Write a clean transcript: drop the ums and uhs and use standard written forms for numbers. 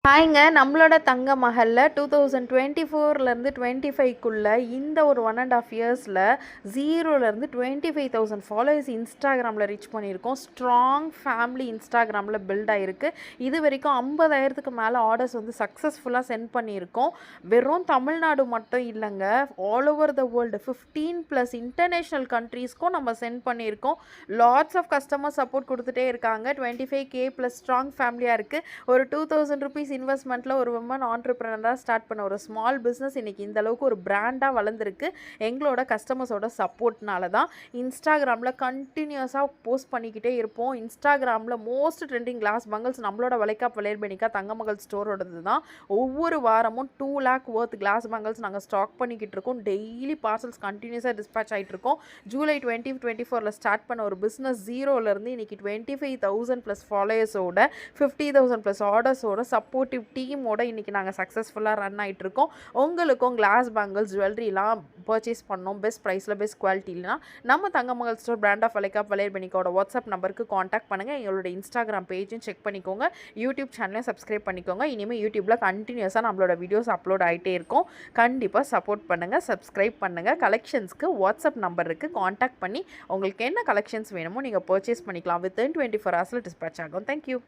ஹாய்ங்க. நம்மளோட தங்க மஹல்ல 2024லேருந்து 25க்குள்ள இந்த ஒரு 1½ இயர்ஸில் 0லேருந்து 25,000 ஃபாலோவர்ஸ் இன்ஸ்டாகிராமில் ரீச் பண்ணியிருக்கோம். ஸ்ட்ராங் ஃபேமிலி இன்ஸ்டாகிராமில் பில்ட் ஆகிருக்கு. இது வரைக்கும் 50,000க்கு மேலே ஆர்டர்ஸ் வந்து சக்ஸஸ்ஃபுல்லாக சென்ட் பண்ணியிருக்கோம். வெறும் தமிழ்நாடு மட்டும் இல்லைங்க, all over the world 15+ international கண்ட்ரீஸ்க்கும் நம்ம சென்ட் பண்ணியிருக்கோம். லாட்ஸ் ஆஃப் கஸ்டமர் சப்போர்ட் கொடுத்துட்டே இருக்காங்க. 25K+ ஸ்ட்ராங் ஃபேமிலியாக இருக்குது. ஒரு 2,000 ருபீஸ் இன்வெஸ்ட்மெண்ட்டில் ஒரு விமன் ஆண்டர்பிரினராக ஸ்டார்ட் பண்ண ஒரு ஸ்மால் பிஸ்னஸ் இன்றைக்கி இந்த அளவுக்கு ஒரு பிராண்டாக வளர்ந்துருக்கு. எங்களோட கஸ்டமர்ஸோட சப்போர்ட்னால தான். இன்ஸ்டாகிராமில் கண்டினியூஸாக போஸ்ட் பண்ணிக்கிட்டே இருப்போம். இன்ஸ்டாகிராமில் மோஸ்ட் ட்ரெண்டிங் கிளாஸ் பங்கல்ஸ் நம்மளோட வளைகாப் வளையல்பெனிக்கா தங்கமகள் ஸ்டோரோடது தான். ஒவ்வொரு வாரமும் 2 lakh worth கிளாஸ் பங்கல்ஸ் நாங்கள் ஸ்டாக் பண்ணிக்கிட்டு இருக்கோம். டெய்லி பார்சல்ஸ் கண்டினியூஸாக டிஸ்பேச் ஆகிட்டு இருக்கோம். ஜூலை 2024 ஸ்டார்ட் பண்ண ஒரு பிஸ்னஸ் ஜீரோலேருந்து இன்றைக்கி 25,000+ ஃபாலோயர்ஸோட 50,000+ ஆர்டர்ஸோட சப்போர்ட்டிவ் டீமோட இன்றைக்கி நாங்கள் சக்ஸஸ்ஃபுல்லாக ரன் ஆகிட்ருக்கோம். உங்களுக்கும் கிளாஸ் பேங்கிள்ஸ் ஜுவல்லரிலாம் பர்ச்சேஸ் பண்ணோம் பெஸ்ட் ப்ரைஸில் பெஸ்ட் குவாலிட்டினா நம்ம தங்கமகள் ஸ்டோர் பிராண்ட் ஆஃப் வளைகாப் வளையல்பெனிக்காவோட வாட்ஸ்அப் நம்பருக்கு காண்டாக்ட் பண்ணுங்கள். எங்களோட இன்ஸ்டாகிராம் பேஜும் செக் பண்ணிக்கோங்க. யூடியூப் சேனலையும் சப்ஸ்கிரைப் பண்ணிக்கோங்க. இனிமேல் யூடியூப்பில் கண்டினியூஸாக நம்மளோட வீடியோஸ் அப்லோட் ஆகிட்டே இருக்கும். கண்டிப்பாக சப்போர்ட் பண்ணுங்கள், சப்ஸ்கிரைப் பண்ணுங்கள். கலெக்ஷன்ஸ்க்கு வாட்ஸ்அப் நம்பர் இருக்குது, காண்டாக்ட் பண்ணி உங்களுக்கு என்ன கலெக்ஷன்ஸ் வேணுமோ நீங்கள் பர்ச்சேஸ் பண்ணிக்கலாம். வித்தின் 24 hours டிஸ்பேச் ஆகும். தேங்க்யூ.